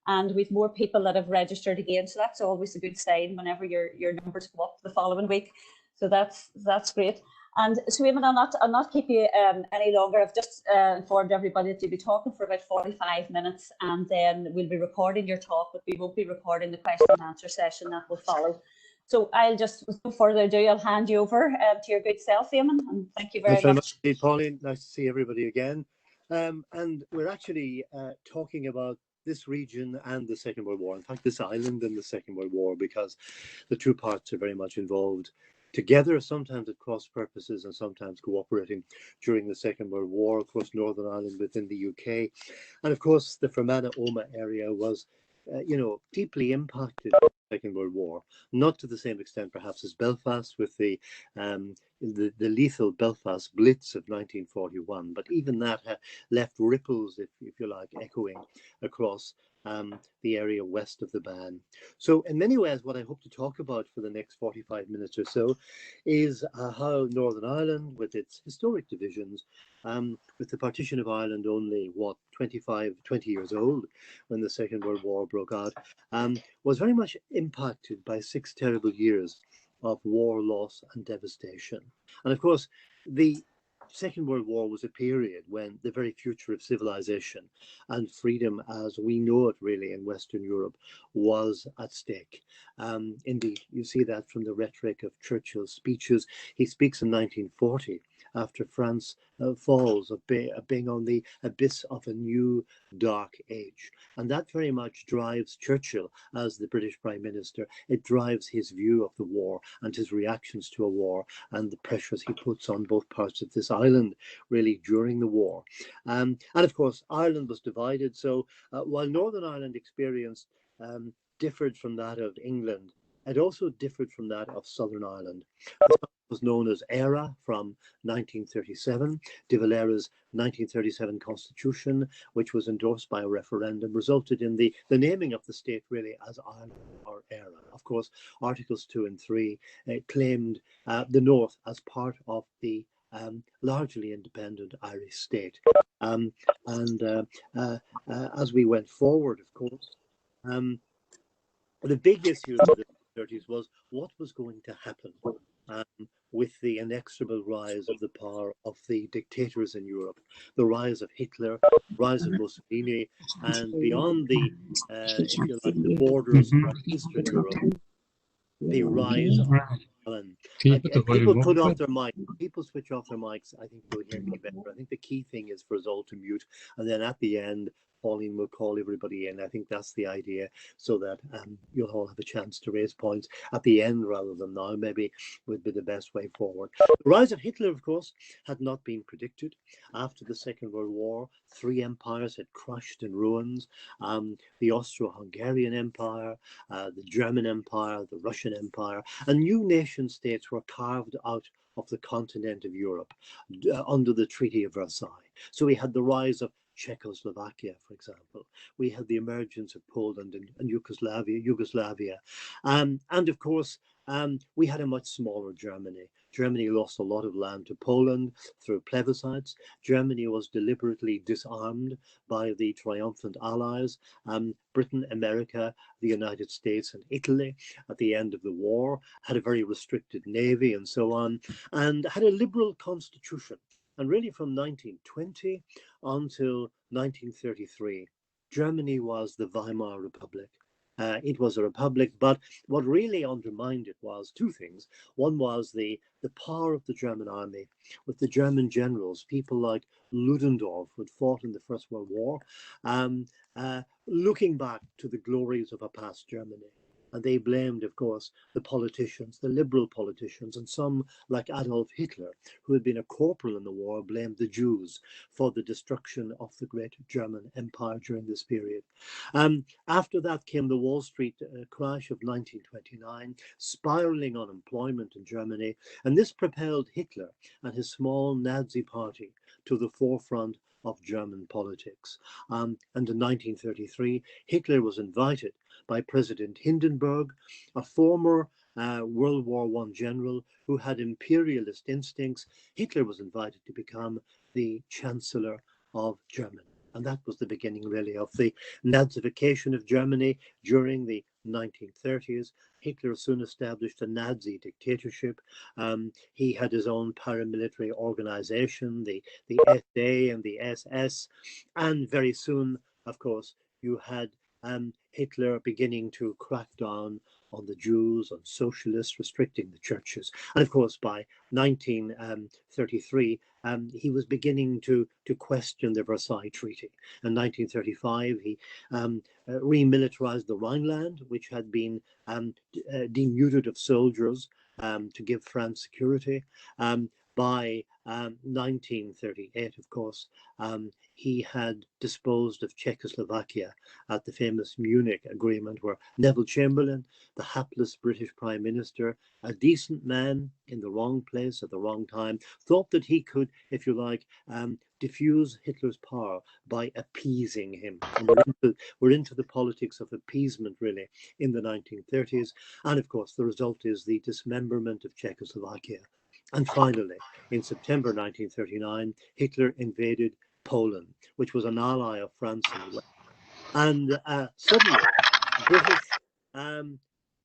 and we've more people that have registered again. So that's always a good sign whenever your numbers go up the following week. So that's great. And so, Eamon, I'll not keep you any longer. I've just informed everybody that you'll be talking for about 45 minutes, and then we'll be recording your talk, but we won't be recording the question and answer session that will follow. So I'll just, without further ado, I'll hand you over to your good self, Eamon, and thank you very much. Indeed, Pauline. Nice to see everybody again. And we're actually talking about this region and the Second World War. In fact, this island and the Second World War, because the two parts are very much involved together, sometimes at cross purposes and sometimes cooperating during the Second World War. Of course, Northern Ireland within the UK. And of course, the Fermanagh Omagh area was deeply impacted by the Second World War, not to the same extent perhaps as Belfast with the lethal Belfast Blitz of 1941, but even that left ripples, if you like, echoing across the area west of the Bann. So in many ways, what I hope to talk about for the next 45 minutes or so is how Northern Ireland, with its historic divisions, with the partition of Ireland only, 20 years old when the Second World War broke out, was very much impacted by 6 terrible years of war, loss and devastation. And of course, the Second World War was a period when the very future of civilization and freedom as we know it really in Western Europe was at stake. Indeed, you see that from the rhetoric of Churchill's speeches. He speaks in 1940 after France falls, of being on the abyss of a new dark age. And that very much drives Churchill as the British Prime Minister. It drives his view of the war and his reactions to a war and the pressures he puts on both parts of this island really during the war. And of course, Ireland was divided. So while Northern Ireland experienced differed from that of England, it also differed from that of Southern Ireland. Was known as ERA from 1937. De Valera's 1937 constitution, which was endorsed by a referendum, resulted in the naming of the state really as Ireland or ERA. Of course, Articles 2 and 3 claimed the North as part of the largely independent Irish state. As we went forward, of course, the big issue of the 30s was what was going to happen with the inexorable rise of the power of the dictators in Europe, the rise of Hitler, the rise of Mussolini, and beyond the, if you like, the borders of Eastern Europe, the rise of Ireland. People put off their mics. People switch off their mics. I think you'll hear me better. I think the key thing is for us all to mute, and then at the end, Pauline will call everybody in. I think that's the idea, so that you'll all have a chance to raise points at the end rather than now, maybe would be the best way forward. The rise of Hitler, of course, had not been predicted. After the Second World War, 3 empires had crushed in ruins. The Austro-Hungarian Empire, the German Empire, the Russian Empire, and new nation states were carved out of the continent of Europe under the Treaty of Versailles. So we had the rise of Czechoslovakia, for example. We had the emergence of Poland and Yugoslavia. And of course, we had a much smaller Germany. Germany lost a lot of land to Poland through plebiscites. Germany was deliberately disarmed by the triumphant allies. Britain, America, the United States and Italy at the end of the war had a very restricted navy and so on, and had a liberal constitution. And really from 1920 until 1933, Germany was the Weimar Republic. It was a republic, but what really undermined it was 2 things. One was the power of the German army, with the German generals, people like Ludendorff, who had fought in the First World War, looking back to the glories of a past Germany. And they blamed, of course, the politicians, the liberal politicians, and some like Adolf Hitler, who had been a corporal in the war, blamed the Jews for the destruction of the great German Empire during this period. After that came the Wall Street crash of 1929, spiraling unemployment in Germany, and this propelled Hitler and his small Nazi party to the forefront of German politics. And in 1933, Hitler was invited by President Hindenburg, a former World War I general who had imperialist instincts. Hitler was invited to become the Chancellor of Germany. And that was the beginning, really, of the Nazification of Germany during the 1930s. Hitler soon established a Nazi dictatorship. He had his own paramilitary organization, the SA and the SS. And very soon, of course, you had Hitler beginning to crack down on the Jews, on socialists, restricting the churches. And of course, by 1933, he was beginning to question the Versailles Treaty. In 1935, he remilitarized the Rhineland, which had been denuded of soldiers to give France security. By 1938, of course, he had disposed of Czechoslovakia at the famous Munich Agreement, where Neville Chamberlain, the hapless British Prime Minister, a decent man in the wrong place at the wrong time, thought that he could, if you like, diffuse Hitler's power by appeasing him. And we're into the politics of appeasement, really, in the 1930s. And of course, the result is the dismemberment of Czechoslovakia. And finally, in September 1939, Hitler invaded Poland, which was an ally of France and the West. And suddenly, British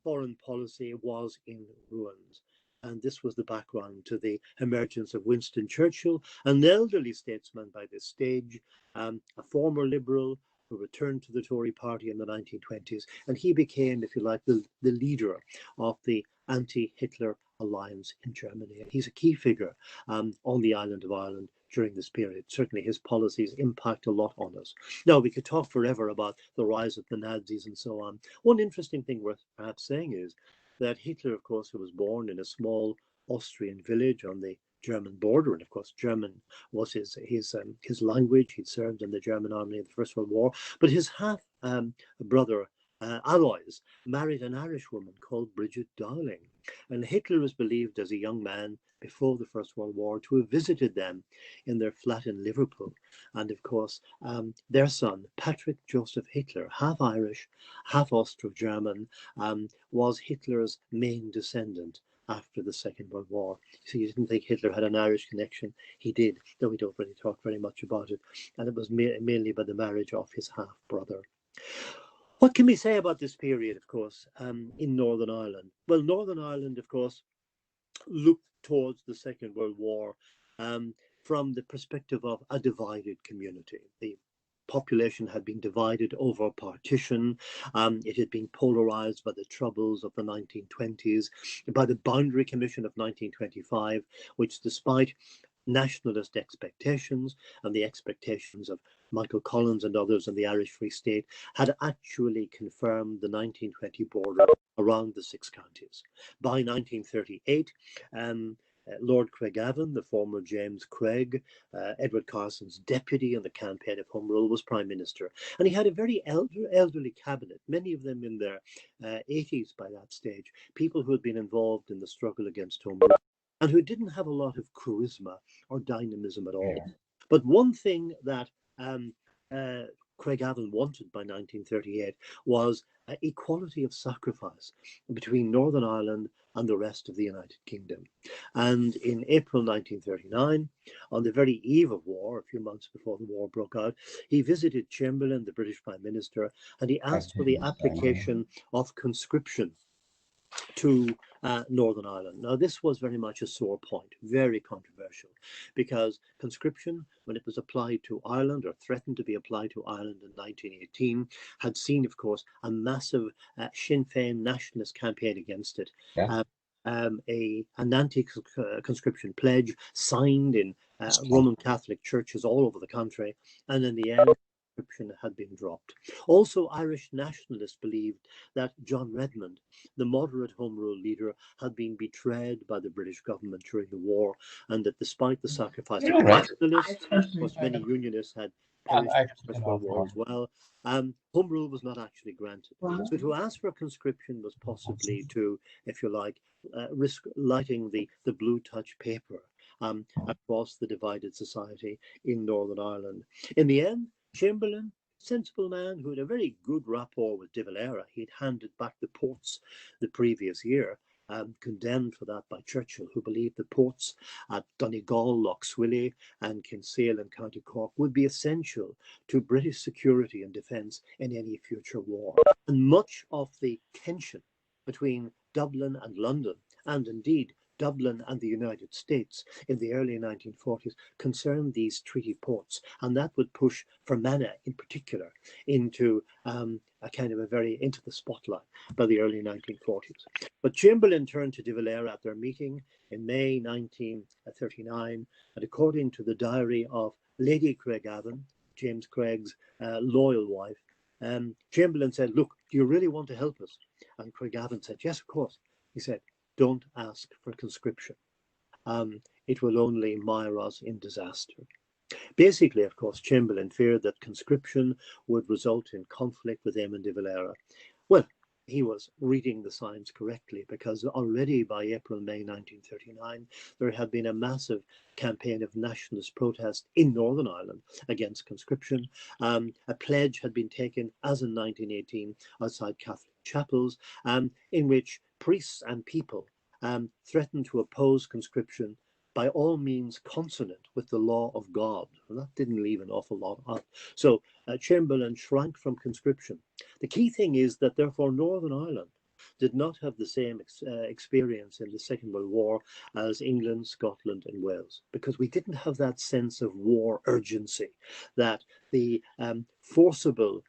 foreign policy was in ruins. And this was the background to the emergence of Winston Churchill, an elderly statesman by this stage, a former liberal who returned to the Tory party in the 1920s. And he became, if you like, the leader of the anti-Hitler alliance in Germany. And he's a key figure on the island of Ireland during this period. Certainly his policies impact a lot on us. Now, we could talk forever about the rise of the Nazis and so on. One interesting thing worth perhaps saying is that Hitler, of course, who was born in a small Austrian village on the German border, and of course German was his language. He'd served in the German army in the First World War, but his half brother Alois married an Irish woman called Bridget Dowling, and Hitler was believed as a young man before the First World War to have visited them in their flat in Liverpool. And of course, their son, Patrick Joseph Hitler, half Irish, half Austro-German, was Hitler's main descendant after the Second World War. So you didn't think Hitler had an Irish connection. He did, though we don't really talk very much about it. And it was mainly by the marriage of his half-brother. What can we say about this period, of course, in Northern Ireland? Well, Northern Ireland, of course, looked towards the Second World War from the perspective of a divided community. The population had been divided over partition. It had been polarized by the troubles of the 1920s, by the Boundary Commission of 1925, which, despite nationalist expectations and the expectations of Michael Collins and others in the Irish Free State, had actually confirmed the 1920 border around the six counties. By 1938, Lord Craigavon, the former James Craig, Edward Carson's deputy in the campaign of Home Rule, was Prime Minister. And he had a very elderly cabinet, many of them in their 80s by that stage, people who had been involved in the struggle against Home Rule and who didn't have a lot of charisma or dynamism at all. Yeah. But one thing that Craigavon wanted by 1938 was equality of sacrifice between Northern Ireland and the rest of the United Kingdom. And in April 1939, on the very eve of war, a few months before the war broke out, he visited Chamberlain, the British Prime Minister, and he asked for the application of conscription to Northern Ireland. Now, this was very much a sore point, very controversial, because conscription, when it was applied to Ireland or threatened to be applied to Ireland in 1918, had seen, of course, a massive Sinn Féin nationalist campaign against it. Yeah. An anti-conscription pledge signed in Roman Catholic churches all over the country, and in the end, conscription had been dropped. Also, Irish nationalists believed that John Redmond, the moderate Home Rule leader, had been betrayed by the British government during the war, and that despite the sacrifice of nationalists, of course, many unionists had perished in the First World War as well, Home Rule was not actually granted. So to ask for conscription was possibly to, if you like, risk lighting the blue touch paper across the divided society in Northern Ireland. In the end, Chamberlain, sensible man who had a very good rapport with De Valera, he'd handed back the ports the previous year, condemned for that by Churchill, who believed the ports at Donegal, Lough Swilly, and Kinsale in County Cork would be essential to British security and defence in any future war. And much of the tension between Dublin and London, and indeed Dublin and the United States in the early 1940s, concerned these treaty ports, and that would push Fermanagh in particular into a kind of into the spotlight by the early 1940s. But Chamberlain turned to De Valera at their meeting in May 1939, and according to the diary of Lady Craigavon, James Craig's loyal wife, Chamberlain said, "Look, do you really want to help us?" And Craigavon said, "Yes, of course." He said, "Don't ask for conscription. It will only mire us in disaster." Basically, of course, Chamberlain feared that conscription would result in conflict with Eamon de Valera. Well, he was reading the signs correctly, because already by April, May 1939, there had been a massive campaign of nationalist protest in Northern Ireland against conscription. A pledge had been taken, as in 1918, outside Catholic chapels, in which priests and people threatened to oppose conscription by all means consonant with the law of God. And that didn't leave an awful lot out. So Chamberlain shrank from conscription. The key thing is that therefore Northern Ireland did not have the same experience in the Second World War as England, Scotland and Wales, because we didn't have that sense of war urgency that the forcible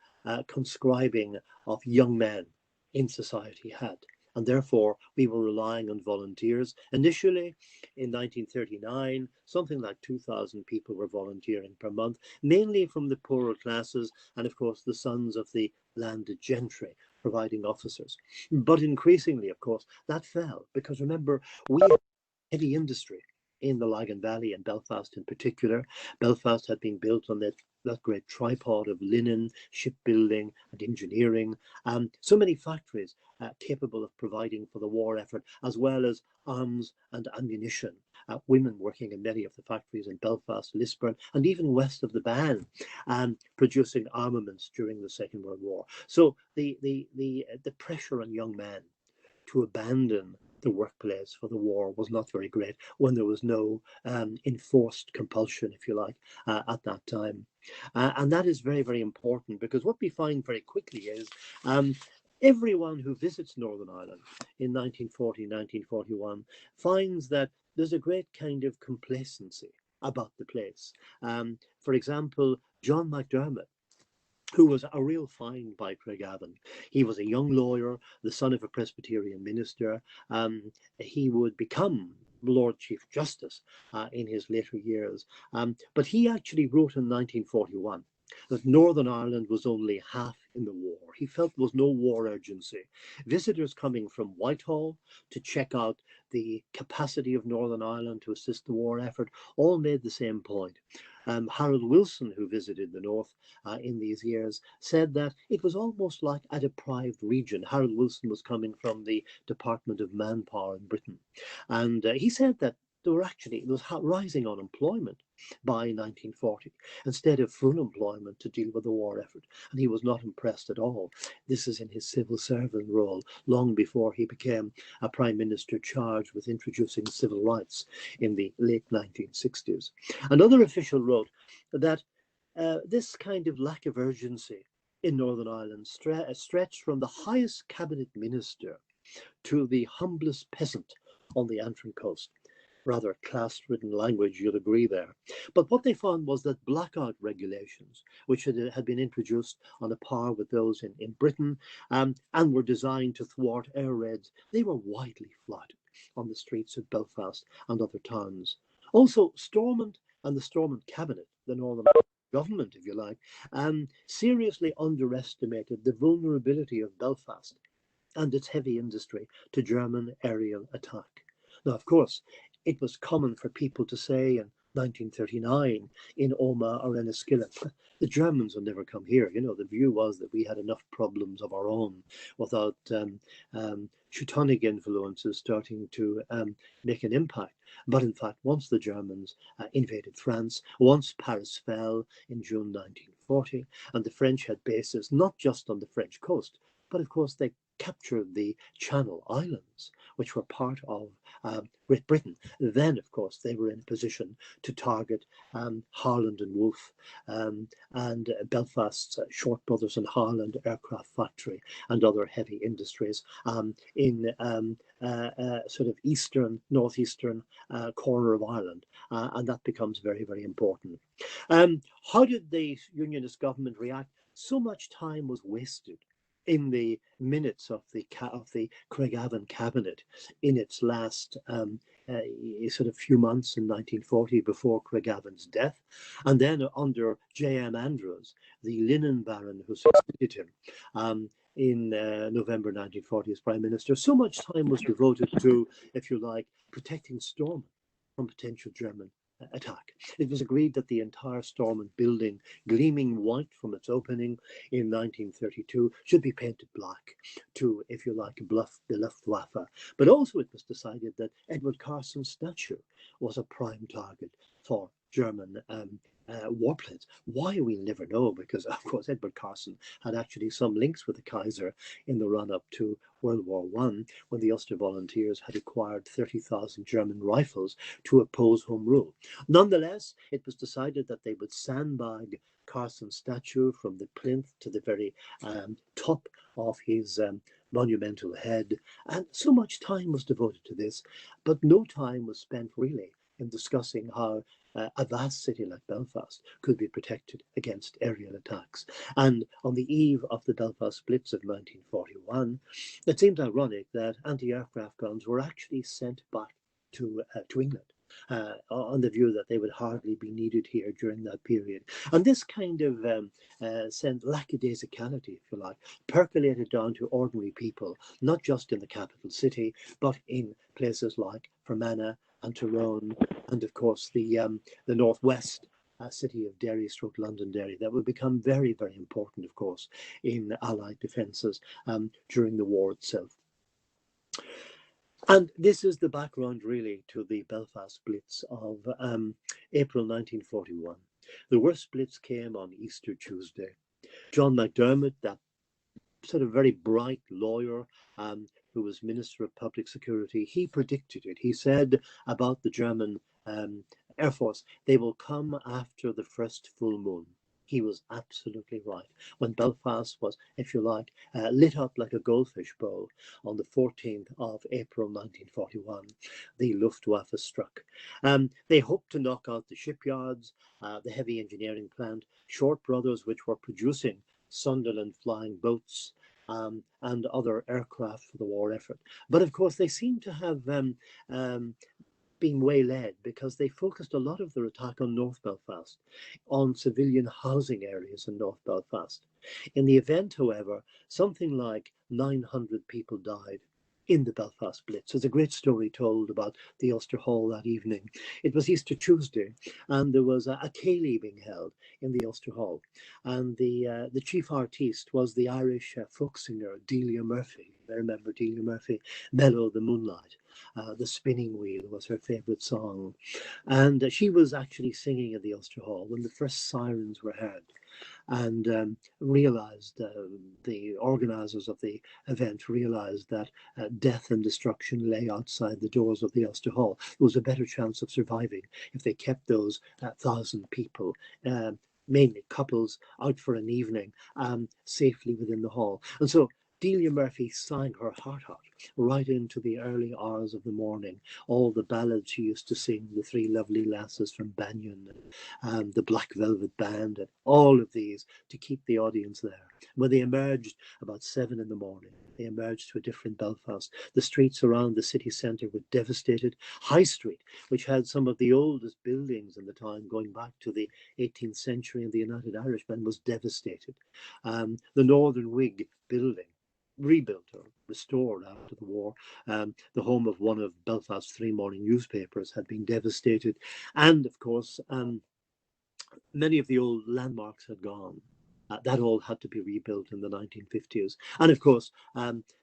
conscribing of young men in society had. And therefore, we were relying on volunteers. Initially, in 1939, something like 2,000 people were volunteering per month, mainly from the poorer classes and, of course, the sons of the landed gentry providing officers. But increasingly, of course, that fell, because remember, we had heavy industry in the Lagan Valley and Belfast in particular. Belfast had been built on that great tripod of linen, shipbuilding and engineering. So many factories capable of providing for the war effort, as well as arms and ammunition. Women working in many of the factories in Belfast, Lisburn, and even west of the Bann, producing armaments during the Second World War. So the pressure on young men to abandon the workplace for the war was not very great when there was no enforced compulsion, if you like, at that time. And that is very, very important, because what we find very quickly is everyone who visits Northern Ireland in 1940, 1941 finds that there's a great kind of complacency about the place. For example, John McDermott, who was a real find by Craigavon. He was a young lawyer, the son of a Presbyterian minister. He would become Lord Chief Justice in his later years. But he actually wrote in 1941 that Northern Ireland was only half in the war. He felt there was no war urgency. Visitors coming from Whitehall to check out the capacity of Northern Ireland to assist the war effort all made the same point. Harold Wilson, who visited the North in these years, said that it was almost like a deprived region. Harold Wilson was coming from the Department of Manpower in Britain. And he said that there was rising unemployment by 1940 instead of full employment to deal with the war effort. And he was not impressed at all. This is in his civil servant role, long before he became a prime minister charged with introducing civil rights in the late 1960s. Another official wrote that this kind of lack of urgency in Northern Ireland stretched from the highest cabinet minister to the humblest peasant on the Antrim coast. Rather class-ridden language, you'll agree there. But what they found was that blackout regulations, which had been introduced on a par with those in Britain, and were designed to thwart air raids, they were widely flouted on the streets of Belfast and other towns. Also, Stormont and the Stormont cabinet, the Northern government, if you like, seriously underestimated the vulnerability of Belfast and its heavy industry to German aerial attack. Now, of course, it was common for people to say in 1939 in Omagh or Enniskillen, the Germans will never come here. You know, the view was that we had enough problems of our own without Teutonic influences starting to make an impact. But in fact, once the Germans invaded France, once Paris fell in June 1940, and the French had bases not just on the French coast, but of course they captured the Channel Islands, which were part of Great Britain. Then, of course, they were in a position to target Harland and Wolff and Belfast's Short Brothers and Harland aircraft factory and other heavy industries in sort of northeastern corner of Ireland, and that becomes very, very important. How did the Unionist government react? So much time was wasted in the minutes of the Craigavon cabinet in its last sort of few months in 1940 before Craigavon's death, and then under J.M. Andrews, the linen baron who succeeded him in November 1940 as Prime Minister. So much time was devoted to, if you like, protecting Stormont from potential German attack. It was agreed that the entire Stormont building, gleaming white from its opening in 1932, should be painted black to, if you like, bluff the Luftwaffe. But also it was decided that Edward Carson's statue was a prime target for German warplanes. Why, we'll never know, because of course Edward Carson had actually some links with the Kaiser in the run-up to World War I, when the Ulster Volunteers had acquired 30,000 German rifles to oppose Home Rule. Nonetheless, it was decided that they would sandbag Carson's statue from the plinth to the very top of his monumental head, and so much time was devoted to this, but no time was spent really in discussing how a vast city like Belfast could be protected against aerial attacks. And on the eve of the Belfast Blitz of 1941, it seems ironic that anti-aircraft guns were actually sent back to England, on the view that they would hardly be needed here during that period. And this kind of sent lackadaisicality, if you like, percolated down to ordinary people, not just in the capital city, but in places like Fermanagh and Tyrone, and of course the northwest city of Derry, Londonderry, that would become very, very important, of course, in Allied defences during the war itself. And this is the background, really, to the Belfast Blitz of April 1941. The worst blitz came on Easter Tuesday. John McDermott, that sort of very bright lawyer who was Minister of Public Security, he predicted it. He said about the German Air Force, they will come after the first full moon. He was absolutely right. When Belfast was, if you like, lit up like a goldfish bowl on the 14th of April 1941, the Luftwaffe struck. They hoped to knock out the shipyards, the heavy engineering plant, Short Brothers, which were producing Sunderland flying boats, and other aircraft for the war effort. But of course, they seem to have been waylaid because they focused a lot of their attack on North Belfast, on civilian housing areas in North Belfast. In the event, however, something like 900 people died in the Belfast Blitz. There's a great story told about the Ulster Hall that evening. It was Easter Tuesday, and there was a ceilidh being held in the Ulster Hall, and the chief artiste was the Irish folk singer Delia Murphy. I remember Delia Murphy, Mellow the Moonlight. The Spinning Wheel was her favourite song, and she was actually singing in the Ulster Hall when the first sirens were heard, and realised, the organisers of the event realised that death and destruction lay outside the doors of the Ulster Hall. There was a better chance of surviving if they kept those 1,000 people, mainly couples, out for an evening, safely within the hall. And so Delia Murphy sang her heart out right into the early hours of the morning. All the ballads she used to sing, the Three Lovely Lasses from Banyan, and the Black Velvet Band, and all of these to keep the audience there. When they emerged about 7 in the morning, they emerged to a different Belfast. The streets around the city centre were devastated. High Street, which had some of the oldest buildings in the town going back to the 18th century and the United Irishmen, was devastated. The Northern Whig building, rebuilt or restored after the war, the home of one of Belfast's 3 morning newspapers, had been devastated, and of course many of the old landmarks had gone. That all had to be rebuilt in the 1950s, and of course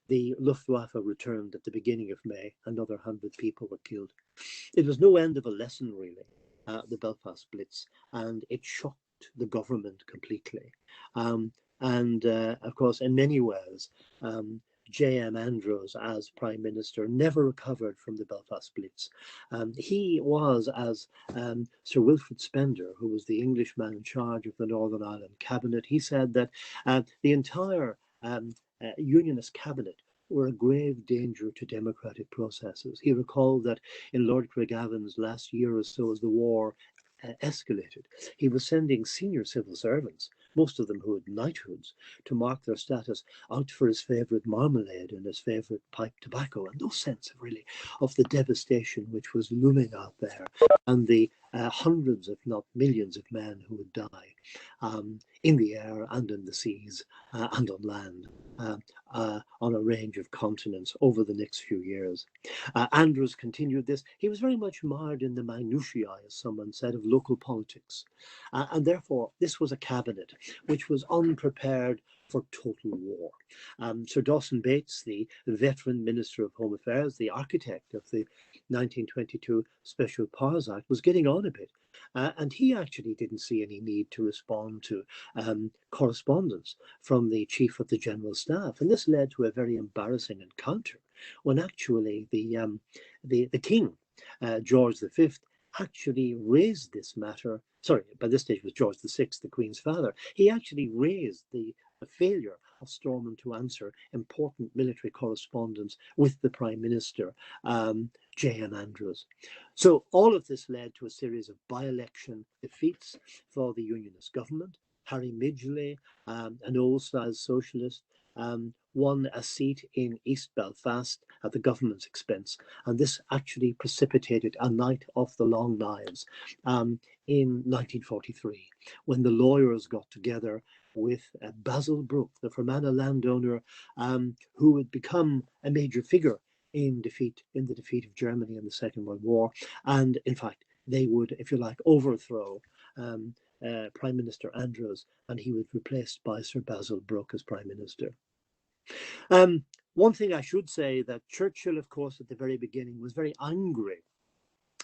the Luftwaffe returned at the beginning of May. Another 100 people were killed. It was no end of a lesson, really, the Belfast Blitz, and it shocked the government completely. And of course, in many ways, J.M. Andrews as Prime Minister never recovered from the Belfast Blitz. He was, as Sir Wilfrid Spender, who was the Englishman in charge of the Northern Ireland cabinet, he said that the entire Unionist cabinet were a grave danger to democratic processes. He recalled that in Lord Craigavon's last year or so, as the war escalated, he was sending senior civil servants, most of them who had knighthoods, to mark their status out for his favourite marmalade and his favourite pipe tobacco, and no sense of really of the devastation which was looming out there, and the hundreds, if not millions, of men who would die in the air and in the seas and on land on a range of continents over the next few years. Andrews continued this. He was very much mired in the minutiae, as someone said, of local politics. And therefore, this was a cabinet which was unprepared for total war. Sir Dawson Bates, the veteran Minister of Home Affairs, the architect of the 1922 Special Powers Act, was getting on a bit. And he actually didn't see any need to respond to correspondence from the Chief of the General Staff. And this led to a very embarrassing encounter when actually the King, George V, actually raised this matter. Sorry, by this stage it was George VI, the Queen's father. He actually raised the failure of Stormont to answer important military correspondence with the Prime Minister, J.M. Andrews. So all of this led to a series of by-election defeats for the Unionist government. Harry Midgley, an old-style socialist, won a seat in East Belfast at the government's expense. And this actually precipitated a night of the long knives in 1943, when the lawyers got together with Basil Brooke, the Fermanagh landowner, who had become a major figure in the defeat of Germany in the Second World War. And in fact, they would, if you like, overthrow Prime Minister Andrews, and he was replaced by Sir Basil Brooke as Prime Minister. One thing I should say, that Churchill, of course, at the very beginning was very angry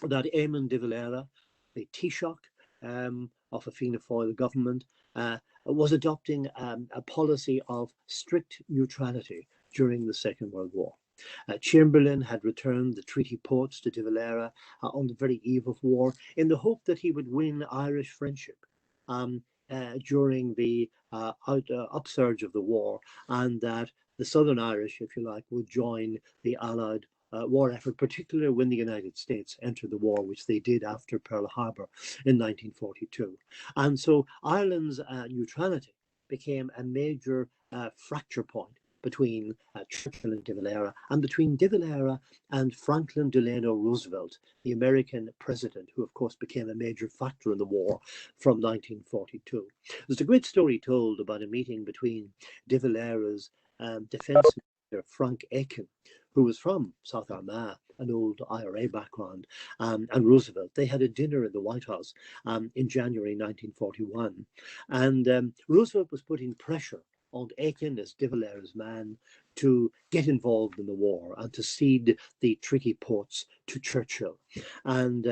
that Eamon de Valera, the Taoiseach of a Fianna Fáil government, was adopting a policy of strict neutrality during the Second World War. Chamberlain had returned the treaty ports to de Valera on the very eve of war in the hope that he would win Irish friendship during the upsurge of the war, and that the Southern Irish, if you like, would join the Allied war effort, particularly when the United States entered the war, which they did after Pearl Harbor in 1942. And so Ireland's neutrality became a major fracture point between Churchill and de Valera, and between de Valera and Franklin Delano Roosevelt, the American president, who of course became a major factor in the war from 1942. There's a great story told about a meeting between de Valera's defense minister, Frank Aiken, who was from South Armagh, an old IRA background, and Roosevelt. They had a dinner in the White House in January 1941. And Roosevelt was putting pressure on Aiken, as de Valera's man, to get involved in the war and to cede the treaty ports to Churchill. And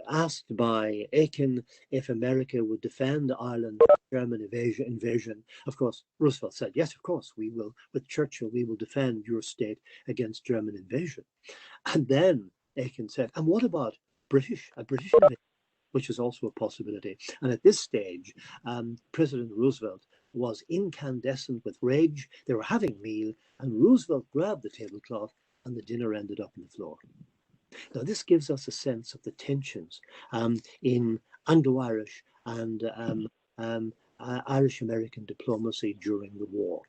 asked by Aiken if America would defend Ireland from German invasion, of course, Roosevelt said, yes, of course, we will. With Churchill, we will defend your state against German invasion. And then Aiken said, and what about a British invasion, which is also a possibility. And at this stage, President Roosevelt was incandescent with rage. They were having a meal, and Roosevelt grabbed the tablecloth, and the dinner ended up on the floor. Now, this gives us a sense of the tensions in Anglo-Irish and Irish-American diplomacy during the war.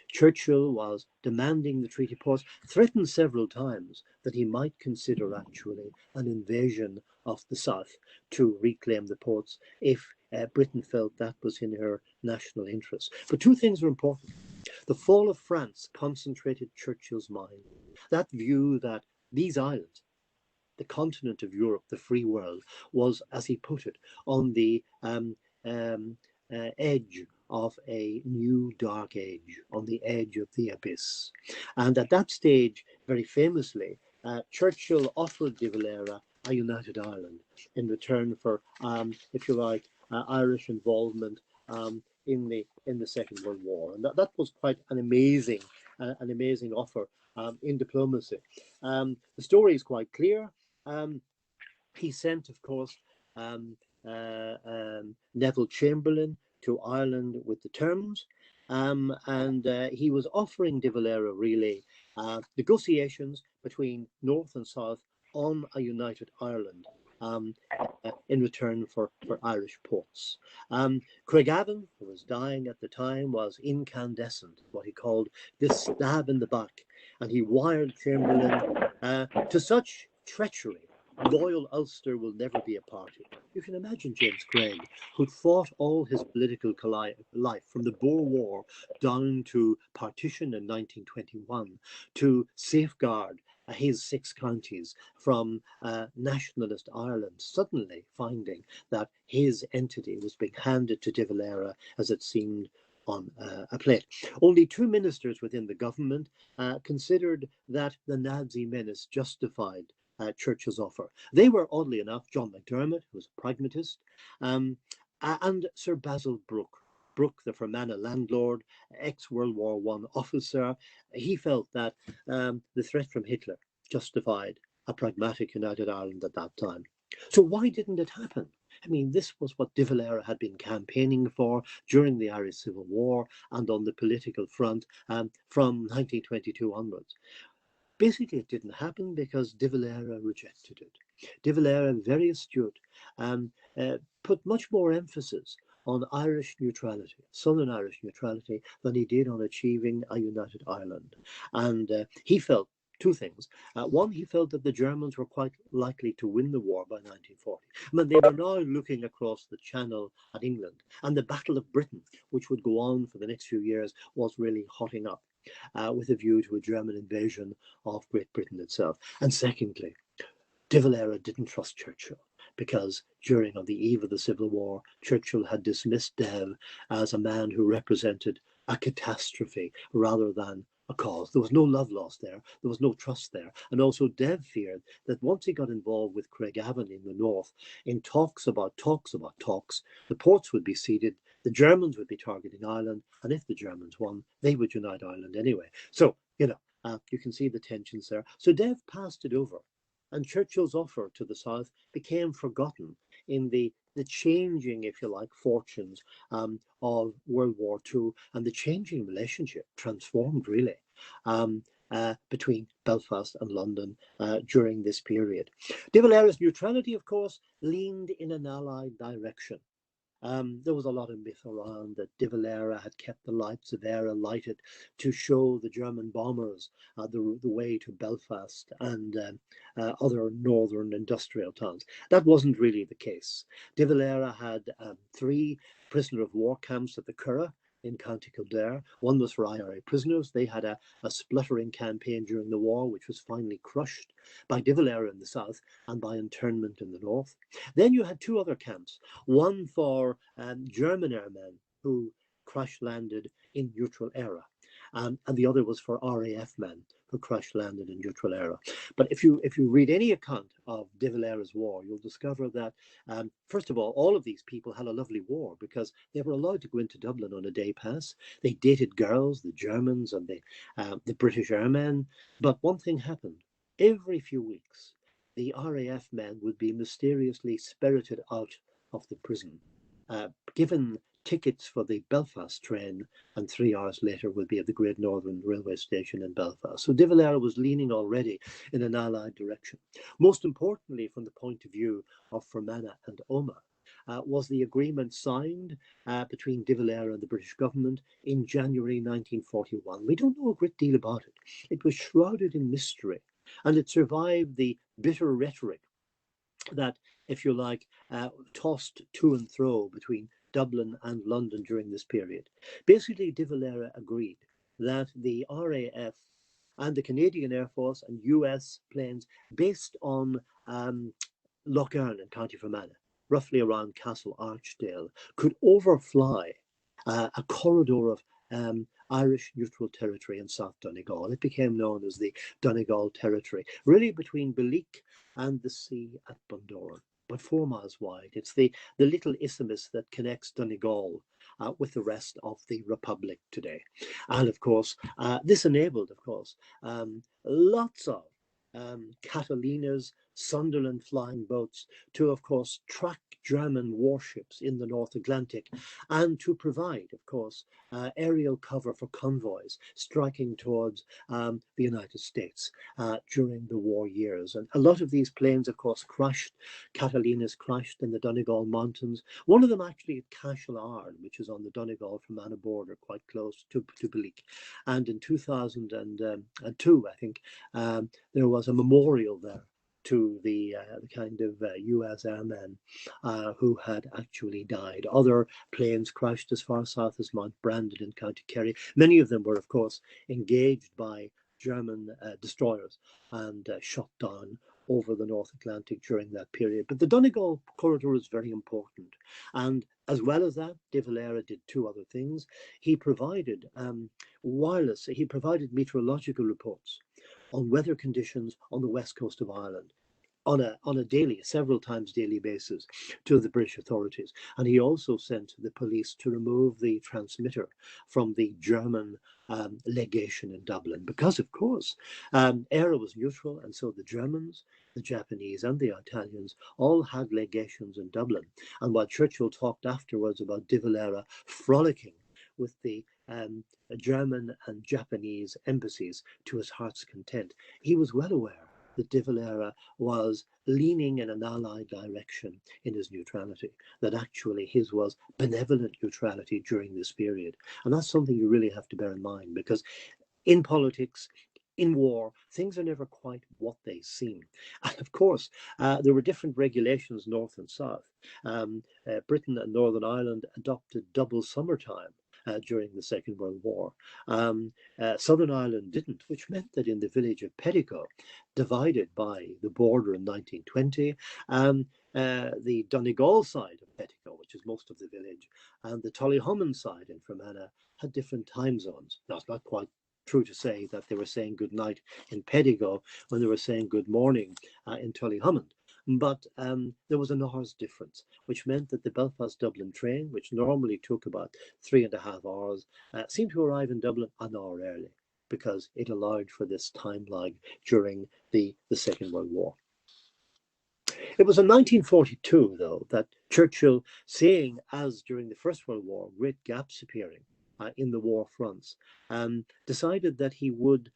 Churchill was demanding the treaty ports, threatened several times that he might consider actually an invasion of the South to reclaim the ports if Britain felt that was in her national interest. But two things are important. The fall of France concentrated Churchill's mind. That view that these islands, the continent of Europe, the free world, was, as he put it, on the edge of a new dark age, on the edge of the abyss. And at that stage, very famously, Churchill offered de Valera a united Ireland in return for, if you like, Irish involvement in the Second World War, and that was quite an amazing offer in diplomacy. The story is quite clear. He sent, of course, Neville Chamberlain to Ireland with the terms, and he was offering De Valera really negotiations between North and South on a united Ireland in return for Irish ports. Craigavon, who was dying at the time, was incandescent, what he called this stab in the back, and he wired Chamberlain to such treachery. Loyal Ulster will never be a party. You can imagine James Craig, who'd fought all his political life, from the Boer War down to partition in 1921, to safeguard his 6 counties from nationalist Ireland, suddenly finding that his entity was being handed to De Valera as it seemed on a plate. Only 2 ministers within the government considered that the Nazi menace justified Churchill's offer. They were, oddly enough, John McDermott, who was a pragmatist, and Sir Basil Brooke. Brooke, the Fermanagh landlord, ex-World War I officer. He felt that the threat from Hitler justified a pragmatic United Ireland at that time. So why didn't it happen? I mean, this was what De Valera had been campaigning for during the Irish Civil War and on the political front from 1922 onwards. Basically, it didn't happen because De Valera rejected it. De Valera, very astute, put much more emphasis on Irish neutrality, Southern Irish neutrality, than he did on achieving a united Ireland. And he felt 2 things. One, he felt that the Germans were quite likely to win the war by 1940. I mean, they were now looking across the Channel at England, and the Battle of Britain, which would go on for the next few years, was really hotting up. With a view to a German invasion of Great Britain itself. And secondly, De Valera didn't trust Churchill because on the eve of the Civil War, Churchill had dismissed Dev as a man who represented a catastrophe rather than a cause. There was no love lost there. There was no trust there. And also Dev feared that once he got involved with Craigavon in the north, in talks about talks, the ports would be ceded, the Germans would be targeting Ireland, and if the Germans won, they would unite Ireland anyway. So, you can see the tensions there. So Dev passed it over, and Churchill's offer to the south became forgotten in the changing, if you like, fortunes of World War II, and the changing relationship transformed really between Belfast and London during this period. De Valera's neutrality, of course, leaned in an Allied direction. There was a lot of myth around that De Valera had kept the lights of Eire lighted to show the German bombers the way to Belfast and other northern industrial towns. That wasn't really the case. De Valera had 3 prisoner of war camps at the Curragh in County Kildare. One was for IRA prisoners. They had a spluttering campaign during the war, which was finally crushed by De Valera in the south and by internment in the north. Then you had 2 other camps, one for German airmen who crash-landed in neutral Eire, and the other was for RAF men who crash-landed in neutral Eire. But if you read any account of De Valera's war, you'll discover that, first of all of these people had a lovely war because they were allowed to go into Dublin on a day pass. They dated girls, the Germans and the British airmen. But one thing happened. Every few weeks, the RAF men would be mysteriously spirited out of the prison, given tickets for the Belfast train, and 3 hours later would be at the Great Northern Railway Station in Belfast. So De Valera was leaning already in an Allied direction. Most importantly, from the point of view of Fermanagh and Omagh, was the agreement signed between De Valera and the British government in January 1941. We don't know a great deal about it. It was shrouded in mystery, and it survived the bitter rhetoric that, if you like, tossed to and fro between Dublin and London during this period. Basically, De Valera agreed that the RAF and the Canadian Air Force and US planes based on Lough Erne in County Fermanagh, roughly around Castle Archdale, could overfly a corridor of Irish neutral territory in South Donegal. It became known as the Donegal Territory, really between Belik and the sea at Bundoran, but 4 miles wide. It's the little isthmus that connects Donegal with the rest of the Republic today. And of course, this enabled, of course, lots of Catalinas, Sunderland flying boats to, of course, track German warships in the North Atlantic and to provide, of course, aerial cover for convoys striking towards the United States during the war years. And a lot of these planes, of course, crashed. Catalinas crashed in the Donegal Mountains. One of them actually at Cashel, which is on the Donegal-Fermanagh border, quite close to Balik. And in 2002, I think, there was a memorial there to the kind of US airmen who had actually died. Other planes crashed as far south as Mount Brandon in County Kerry. Many of them were, of course, engaged by German destroyers and shot down over the North Atlantic during that period. But the Donegal corridor is very important. And as well as that, De Valera did two other things. He provided he provided meteorological reports on weather conditions on the west coast of Ireland on a daily, several times daily basis to the British authorities. And he also sent the police to remove the transmitter from the German legation in Dublin, because of course ERA was neutral, and so the Germans, the Japanese and the Italians all had legations in Dublin. And while Churchill talked afterwards about De Valera frolicking with the German and Japanese embassies to his heart's content, he was well aware that De Valera was leaning in an allied direction in his neutrality, that actually his was benevolent neutrality during this period. And that's something you really have to bear in mind, because in politics, in war, things are never quite what they seem. And of course, there were different regulations north and south. Britain and Northern Ireland adopted double summertime during the Second World War. Southern Ireland didn't, which meant that in the village of Petticoat, divided by the border in 1920, the Donegal side of Petticoat, which is most of the village, and the Tullyhumman side in Fermanagh had different time zones. Now, it's not quite true to say that they were saying good night in Petticoat when they were saying good morning in Tullyhumman. But there was an hour's difference, which meant that the Belfast-Dublin train, which normally took about 3.5 hours, seemed to arrive in Dublin an hour early, because it allowed for this time lag during the Second World War. It was in 1942, though, that Churchill, seeing, as during the First World War, great gaps appearing in the war fronts, decided that he would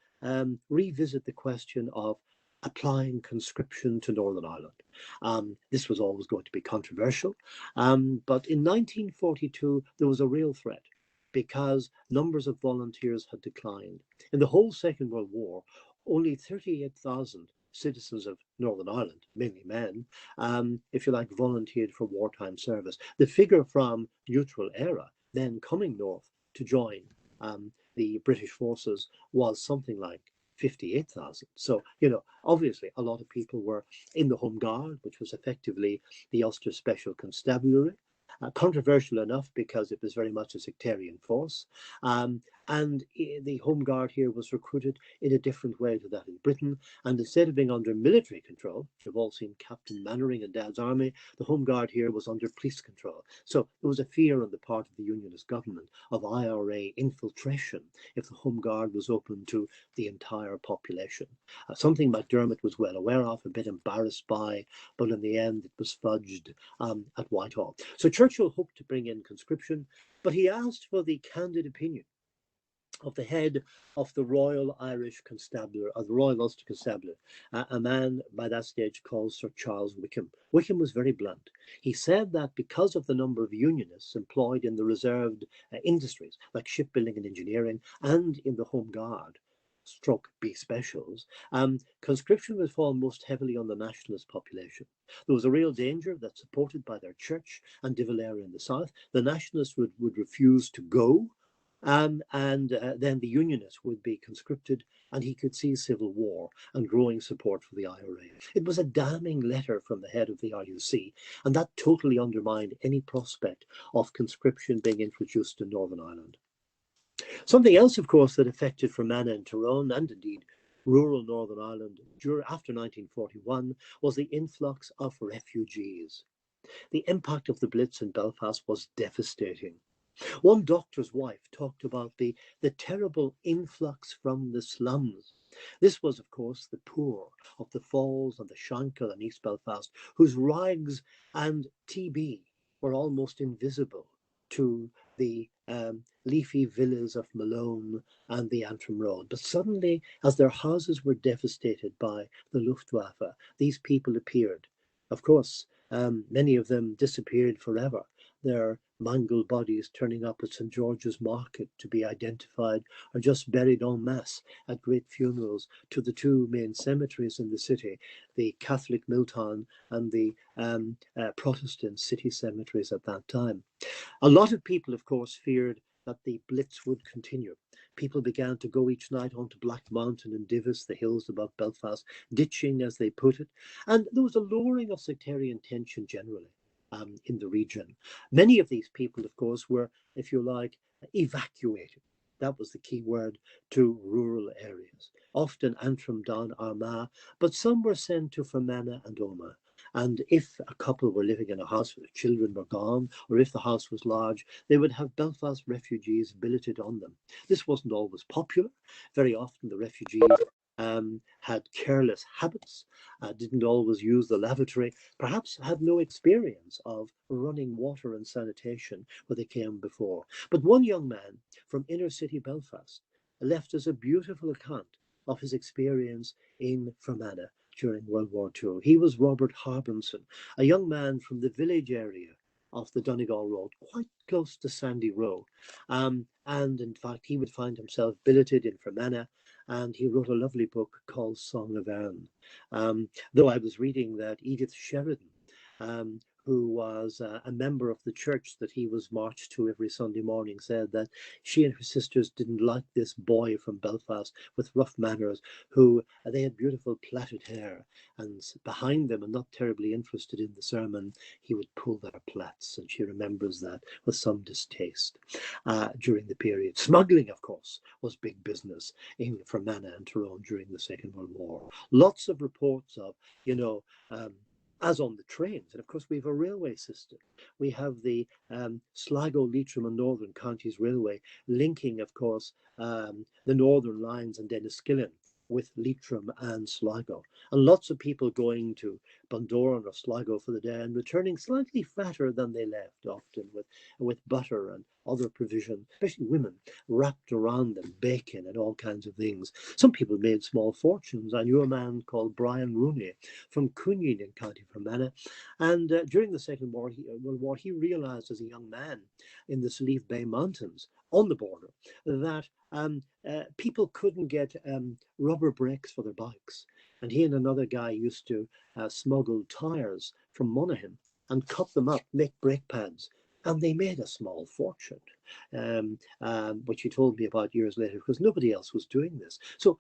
revisit the question of applying conscription to Northern Ireland. This was always going to be controversial, but in 1942 there was a real threat, because numbers of volunteers had declined. In the whole Second World War, only 38,000 citizens of Northern Ireland, mainly men, if you like, volunteered for wartime service. The figure from neutral ERA then coming north to join the British forces was something like 58,000. So, obviously a lot of people were in the Home Guard, which was effectively the Ulster Special Constabulary. Controversial enough because it was very much a sectarian force. And the Home Guard here was recruited in a different way to that in Britain. And instead of being under military control, you've all seen Captain Mannering and Dad's Army, the Home Guard here was under police control. So there was a fear on the part of the Unionist government of IRA infiltration if the Home Guard was open to the entire population. Something MacDermott was well aware of, a bit embarrassed by, but in the end it was fudged at Whitehall. So Churchill hoped to bring in conscription, but he asked for the candid opinion of the head of the Royal Irish Constabulary, or the Royal Ulster Constabulary, a man by that stage called Sir Charles Wickham. Wickham was very blunt. He said that because of the number of unionists employed in the reserved industries, like shipbuilding and engineering, and in the Home Guard, stroke B specials, conscription would fall most heavily on the nationalist population. There was a real danger that, supported by their church and De Valera in the south, the nationalists would refuse to go, and then the Unionists would be conscripted, and he could see civil war and growing support for the IRA. It was a damning letter from the head of the RUC, and that totally undermined any prospect of conscription being introduced in Northern Ireland. Something else, of course, that affected Fermanagh and Tyrone, and indeed rural Northern Ireland after 1941, was the influx of refugees. The impact of the Blitz in Belfast was devastating. One doctor's wife talked about the terrible influx from the slums. This was, of course, the poor of the Falls and the Shankill and East Belfast, whose rags and TB were almost invisible to the leafy villas of Malone and the Antrim Road. But suddenly, as their houses were devastated by the Luftwaffe, these people appeared. Of course, many of them disappeared forever, their mangled bodies turning up at St. George's Market to be identified, or just buried en masse at great funerals to the two main cemeteries in the city, the Catholic Milltown and the Protestant city cemeteries at that time. A lot of people, of course, feared that the Blitz would continue. People began to go each night onto Black Mountain and Divis, the hills above Belfast, ditching, as they put it. And there was a lowering of sectarian tension generally in the region. Many of these people, of course, were, if you like, evacuated. That was the key word, to rural areas. Often Antrim, Down, Armagh, but some were sent to Fermanagh and Omagh. And if a couple were living in a house where the children were gone, or if the house was large, they would have Belfast refugees billeted on them. This wasn't always popular. Very often the refugees had careless habits, didn't always use the lavatory, perhaps had no experience of running water and sanitation where they came before. But one young man from inner city Belfast left us a beautiful account of his experience in Fermanagh during World War II. He was Robert Harbinson, a young man from the village area of the Donegal Road, quite close to Sandy Row. And in fact, he would find himself billeted in Fermanagh, and he wrote a lovely book called Song of Erin. Though I was reading that Edith Sheridan, who was a member of the church that he was marched to every Sunday morning, said that she and her sisters didn't like this boy from Belfast with rough manners, who they had beautiful plaited hair, and behind them, and not terribly interested in the sermon, he would pull their plaits, and she remembers that with some distaste during the period. Smuggling, of course, was big business in Fermanagh and Tyrone during the Second World War. Lots of reports of, as on the trains. And of course, we have a railway system. We have the Sligo, Leitrim and Northern Counties Railway linking, of course, the northern lines and Enniskillen with Leitrim and Sligo. And lots of people going to Bundoran or Sligo for the day and returning slightly fatter than they left, often with butter and other provision, especially women, wrapped around them, bacon and all kinds of things. Some people made small fortunes. I knew a man called Brian Rooney from Cunyin in County Fermanagh. And during the Second World War, he realized as a young man in the Slieve Bay Mountains on the border that people couldn't get rubber brakes for their bikes. And he and another guy used to smuggle tires from Monaghan and cut them up, make brake pads. And they made a small fortune, which he told me about years later, because nobody else was doing this. So,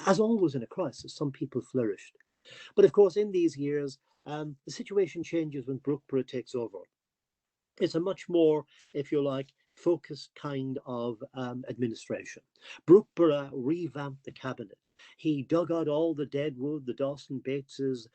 as always in a crisis, some people flourished. But of course, in these years, the situation changes when Brookborough takes over. It's a much more, if you like, focused kind of administration. Brookborough revamped the cabinet. He dug out all the dead wood, the Dawson Bateses,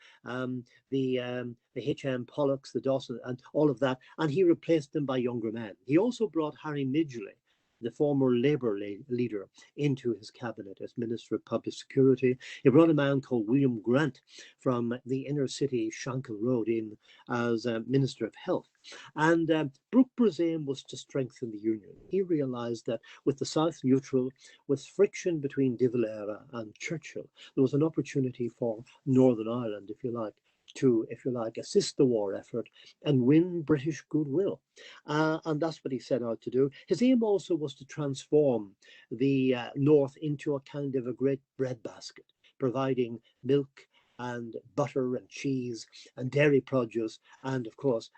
the H.M. Pollocks, the Dawson, and all of that, and he replaced them by younger men. He also brought Harry Midgley, the former Labour leader, into his cabinet as Minister of Public Security. He brought a man called William Grant from the inner city, Shankill Road, in as Minister of Health. And Brookborough's aim was to strengthen the union. He realised that with the South neutral, with friction between De Valera and Churchill, there was an opportunity for Northern Ireland, if you like, to, if you like, assist the war effort and win British goodwill. And that's what he set out to do. His aim also was to transform the North into a kind of a great breadbasket, providing milk and butter and cheese and dairy produce and, of course,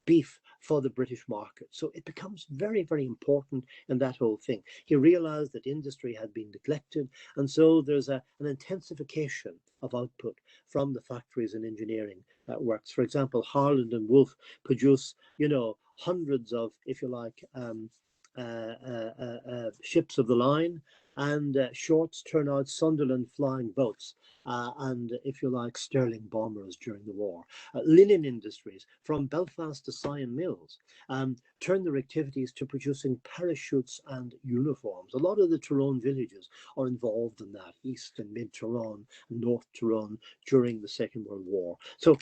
beef for the British market. So it becomes very, very important in that whole thing. He realized that industry had been neglected, and so there's an intensification of output from the factories and engineering works. For example, Harland and Wolff produce, hundreds of, if you like, ships of the line, and Shorts turn out Sunderland flying boats, and, if you like, Sterling bombers during the war. Linen industries from Belfast to Sion Mills, turned their activities to producing parachutes and uniforms. A lot of the Tyrone villages are involved in that, East and Mid Tyrone, North Tyrone, during the Second World War. So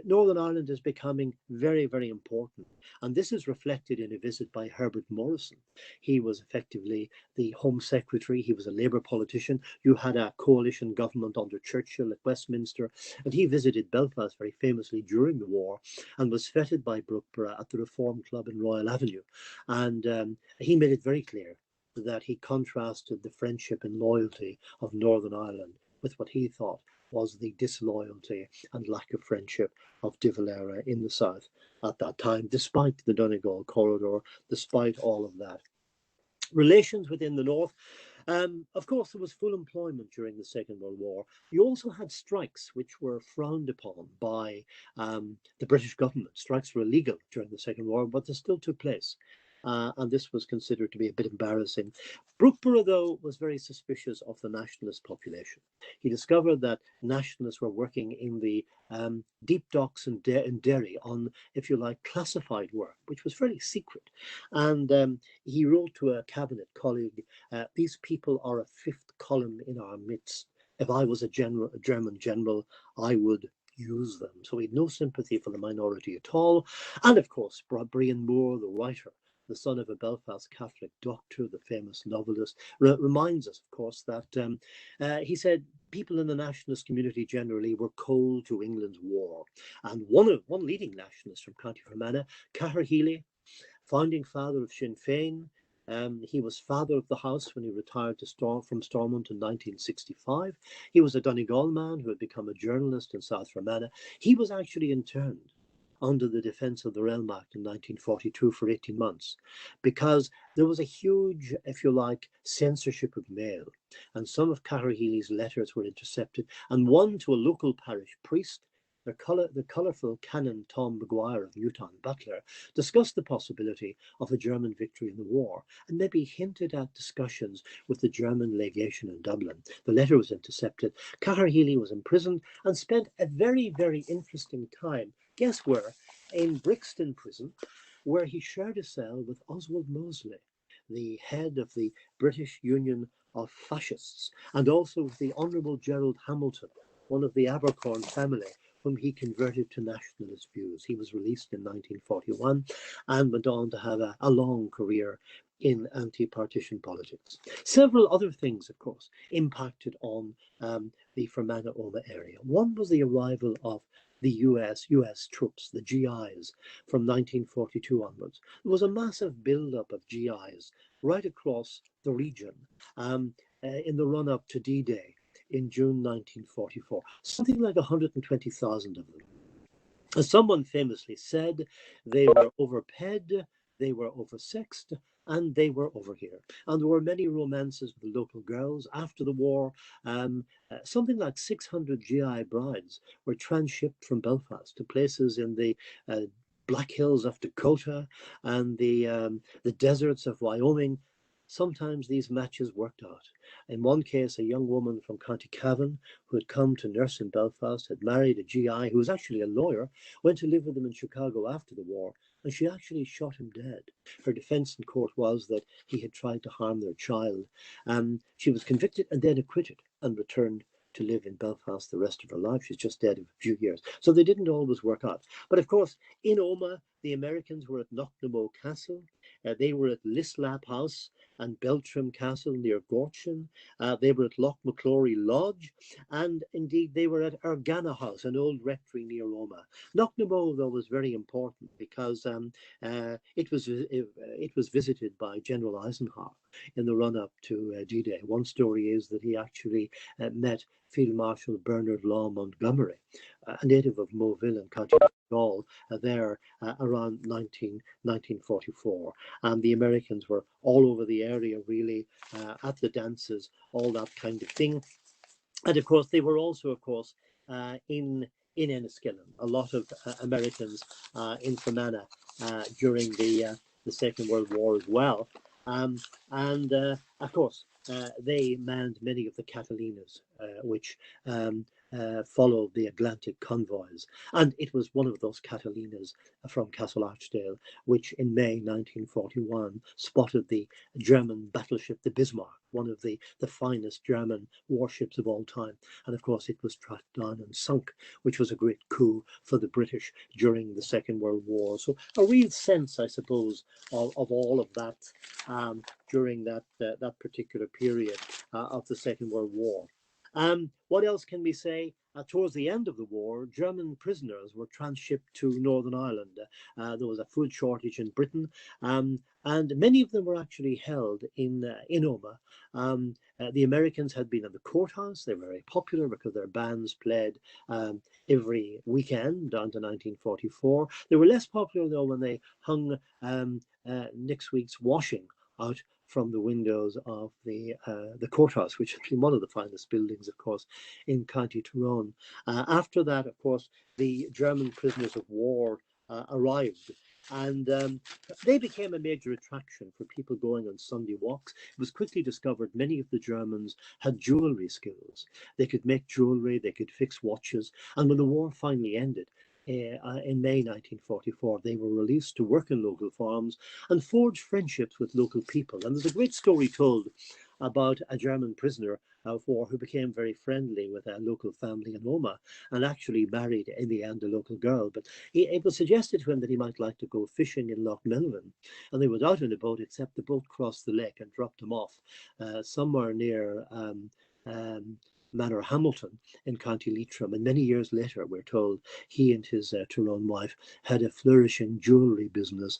Northern Ireland is becoming very, very important. And this is reflected in a visit by Herbert Morrison. He was effectively the Home Secretary. He was a Labour politician. You had a coalition government under Churchill at Westminster, and he visited Belfast very famously during the war and was feted by Brookborough at the Reform Club in Royal Avenue. And he made it very clear that he contrasted the friendship and loyalty of Northern Ireland with what he thought was the disloyalty and lack of friendship of De Valera in the south at that time, despite the Donegal corridor, despite all of that. Relations within the north. Of course, there was full employment during the Second World War. You also had strikes, which were frowned upon by the British government. Strikes were illegal during the Second War, but they still took place. And this was considered to be a bit embarrassing. Brookborough, though, was very suspicious of the nationalist population. He discovered that nationalists were working in the deep docks in Derry on, if you like, classified work, which was fairly secret. And he wrote to a cabinet colleague, these people are a fifth column in our midst. If I was a German general, I would use them. So he had no sympathy for the minority at all. And of course, Brian Moore, the writer, the son of a Belfast Catholic doctor, the famous novelist, reminds us, of course, that he said people in the nationalist community generally were cold to England's war. And one leading nationalist from County Fermanagh, Cahir Healy, founding father of Sinn Féin, he was father of the house when he retired from Stormont in 1965. He was a Donegal man who had become a journalist in South Fermanagh. He was actually interned under the Defence of the Realm Act in 1942 for 18 months, because there was a huge, if you like, censorship of mail. And some of Cahir Healy's letters were intercepted, and one to a local parish priest, the colourful Canon Tom Maguire of Newtown Butler, discussed the possibility of a German victory in the war, and maybe hinted at discussions with the German legation in Dublin. The letter was intercepted. Cahir Healy was imprisoned and spent a very, very interesting time, guess where? In Brixton Prison, where he shared a cell with Oswald Mosley, the head of the British Union of Fascists, and also with the Honourable Gerald Hamilton, one of the Abercorn family, whom he converted to nationalist views. He was released in 1941 and went on to have a long career in anti-partition politics. Several other things, of course, impacted on the Fermanagh Omagh area. One was the arrival of the US troops, the GIs, from 1942 onwards. There was a massive build-up of GIs right across the region in the run-up to D-Day in June 1944. Something like 120,000 of them. As someone famously said, they were overpaid, they were oversexed, and they were over here. And there were many romances with local girls after the war. Something like 600 GI brides were transshipped from Belfast to places in the Black Hills of Dakota and the deserts of Wyoming. Sometimes these matches worked out. In one case, a young woman from County Cavan who had come to nurse in Belfast had married a GI who was actually a lawyer, went to live with him in Chicago after the war, and she actually shot him dead. Her defense in court was that he had tried to harm their child. She was convicted and then acquitted and returned to live in Belfast the rest of her life. She's just dead of a few years. So they didn't always work out. But of course, in Omagh, the Americans were at Knocknamoe Castle. They were at Lislap House and Beltram Castle near Gorchin. They were at Loch McClory Lodge, and indeed they were at Ergana House, an old rectory near Omagh. Knocknamoe, though, was very important because it was visited by General Eisenhower in the run-up to D-Day. One story is that he actually met Field Marshal Bernard Law Montgomery, a native of Moville in County Donegal, there around 1944. And the Americans were all over the area, really, at the dances, all that kind of thing. And of course, they were also, of course, in Enniskillen. A lot of Americans in Fermanagh during the Second World War as well. Of course, they manned many of the Catalinas, which follow the Atlantic convoys. And it was one of those Catalinas from Castle Archdale, which in May 1941 spotted the German battleship, the Bismarck, one of the finest German warships of all time. And of course, it was tracked down and sunk, which was a great coup for the British during the Second World War. So a real sense, I suppose, of all of that during that particular period of the Second World War. What else can we say? Towards the end of the war, German prisoners were transshipped to Northern Ireland. There was a food shortage in Britain, and many of them were actually held in Omagh. The Americans had been in the courthouse. They were very popular because their bands played every weekend down to 1944. They were less popular, though, when they hung next week's washing out from the windows of the courthouse, which has been one of the finest buildings, of course, in County Tyrone. After that, of course, the German prisoners of war arrived, and they became a major attraction for people going on Sunday walks. It was quickly discovered many of the Germans had jewelry skills. They could make jewelry, they could fix watches, and when the war finally ended, in May 1944, they were released to work in local farms and forge friendships with local people. And there's a great story told about a German prisoner of war who became very friendly with a local family in Omagh and actually married in the end a local girl. But it was suggested to him that he might like to go fishing in Loch Melvin, and they went out in a boat, except the boat crossed the lake and dropped him off somewhere near Manor Hamilton in County Leitrim, and many years later we're told he and his Tyrone wife had a flourishing jewellery business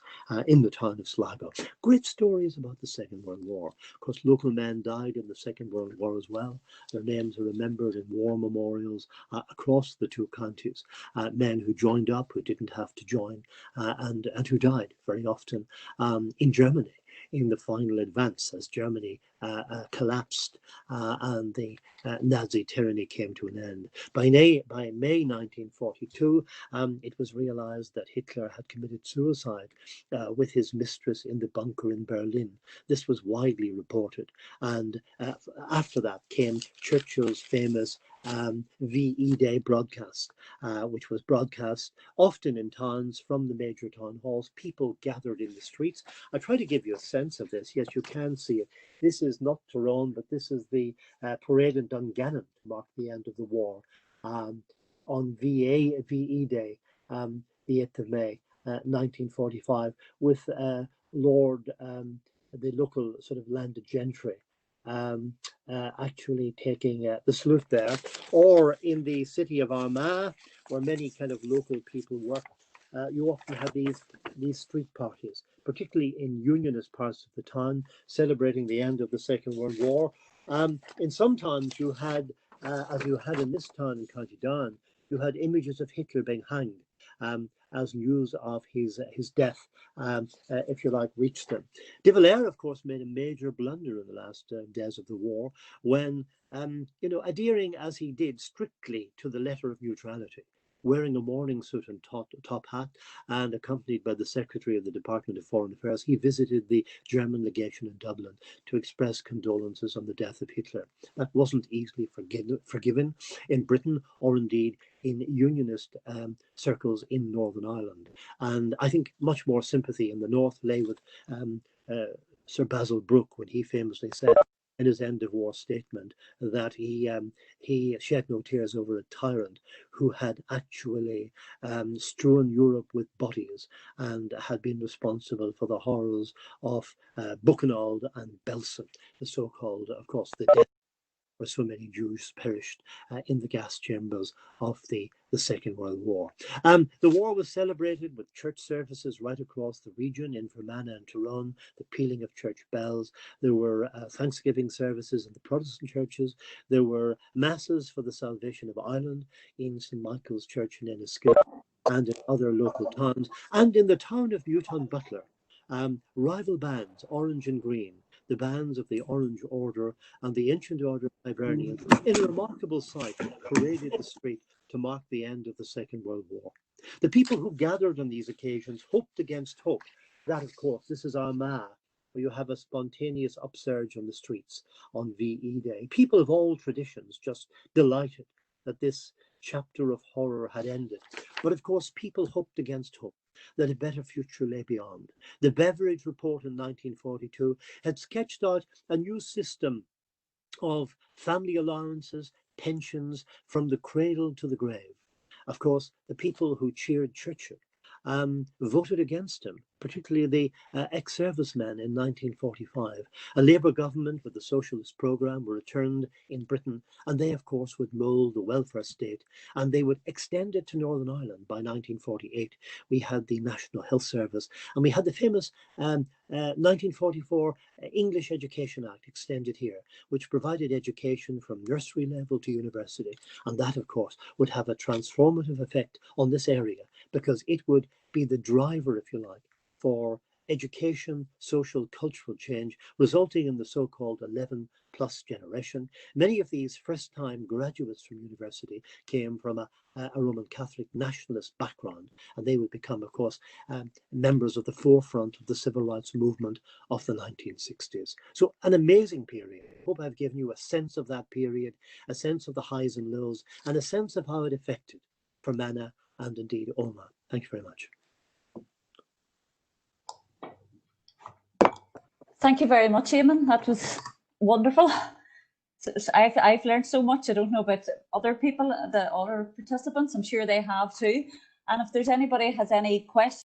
in the town of Sligo. Great stories about the Second World War. Of course, local men died in the Second World War as well. Their names are remembered in war memorials across the two counties. Men who joined up, who didn't have to join, and who died very often in Germany in the final advance as Germany collapsed and the Nazi tyranny came to an end. By May 1942, it was realized that Hitler had committed suicide with his mistress in the bunker in Berlin. This was widely reported. And after that came Churchill's famous VE Day broadcast, which was broadcast often in towns from the major town halls. People gathered in the streets. I try to give you a sense of this. Yes, you can see it. This is not Tyrone, but this is the parade in Dungannon to mark the end of the war. On VE Day, the 8th of May, 1945, with Lord, the local sort of landed gentry, actually taking the salute there, or in the city of Armagh, where many kind of local people work. You often have these street parties, particularly in unionist parts of the town, celebrating the end of the Second World War. In some towns, you had, as you had in this town in County Down, you had images of Hitler being hanged as news of his death, if you like, reached them. De Valera, of course, made a major blunder in the last days of the war when, adhering as he did strictly to the letter of neutrality, wearing a morning suit and top hat, and accompanied by the Secretary of the Department of Foreign Affairs, he visited the German legation in Dublin to express condolences on the death of Hitler. That wasn't easily forgiven in Britain, or indeed in unionist circles in Northern Ireland. And I think much more sympathy in the north lay with Sir Basil Brooke, when he famously said in his end of war statement that he shed no tears over a tyrant who had actually strewn Europe with bodies and had been responsible for the horrors of Buchenwald and Belsen, the so-called, of course, the death where so many Jews perished in the gas chambers of the Second World War. The war was celebrated with church services right across the region in Fermanagh and Tyrone, the pealing of church bells. There were Thanksgiving services in the Protestant churches. There were masses for the salvation of Ireland in St. Michael's Church in Enniskillen and in other local towns. And in the town of Newtown Butler, rival bands, Orange and Green, the bands of the Orange Order and the Ancient Order of Hibernians, in a remarkable sight, paraded the street to mark the end of the Second World War. The people who gathered on these occasions hoped against hope. That, of course, this is Armagh, where you have a spontaneous upsurge on the streets on VE Day. People of all traditions just delighted that this chapter of horror had ended. But of course, people hoped against hope that a better future lay beyond. The Beveridge Report in 1942 had sketched out a new system of family allowances, pensions from the cradle to the grave. Of course, the people who cheered Churchill voted against him, particularly the ex-servicemen in 1945. A Labour government with a socialist programme were returned in Britain, and they, of course, would mould the welfare state, and they would extend it to Northern Ireland. By 1948, we had the National Health Service, and we had the famous 1944 English Education Act extended here, which provided education from nursery level to university. And that, of course, would have a transformative effect on this area, because it would be the driver, if you like, for education, social, cultural change, resulting in the so-called 11+ generation. Many of these first-time graduates from university came from a Roman Catholic nationalist background, and they would become, of course, members of the forefront of the civil rights movement of the 1960s. So an amazing period. I hope I've given you a sense of that period, a sense of the highs and lows, and a sense of how it affected Fermanagh and indeed Omagh. Thank you very much. Thank you very much, Eamon. That was wonderful. I've learned so much. I don't know about other people, the other participants. I'm sure they have too. And if there's anybody has any questions,